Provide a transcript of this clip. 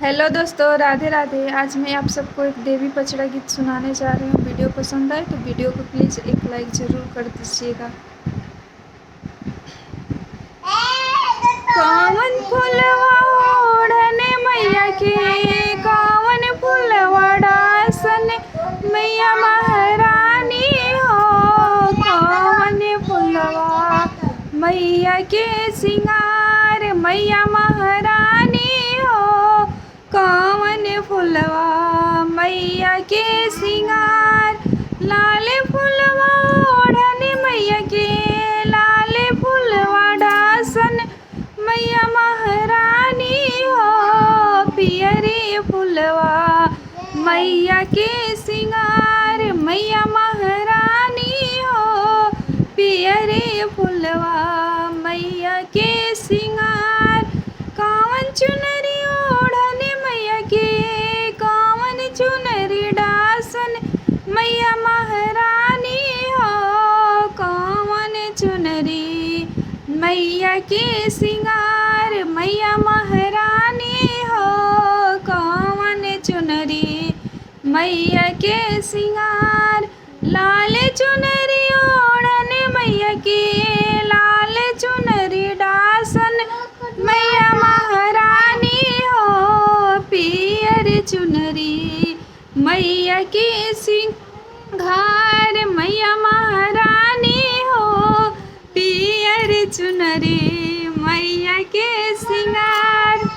Hello दोस्तों, राधे राधे। आज मैं आप सबको एक देवी पचड़ा गीत सुनाने जा रही हूँ। वीडियो पसंद आए तो वीडियो को प्लीज़ एक लाइक ज़रूर कर दीजिएगा। कौन फूलवा ओढ़ने मैया के, कौन फूलवा डासन मैया महारानी हो। कौन फूलवा मैया के सिंगार मैया महारानी हो। कौन फूलवा मैया के सिंगार, लाल फूलवा ओढ़ने मैया के, लाल फूलवा डासन मैया महारानी हो। पियरे फूलवा मैया के सिंगार मैया महारानी हो। पियरे फूलवा मैया के सिंगार, कौन चुनरी ओढ़ने मैया के, कौन चुनरी डासन मैया महारानी हो। कौन चुनरी मैया के सिंगार मैया महारानी हो। कौन चुनरी मैया के सिंगार, लाल चुनरी ओढ़ने मैया के, लाल चुनरी डासन मैया महारानी हो। पियर चुनरी मैया के सिंगार मैया महारानी हो। पियर चुनरी मैया के सिंगार।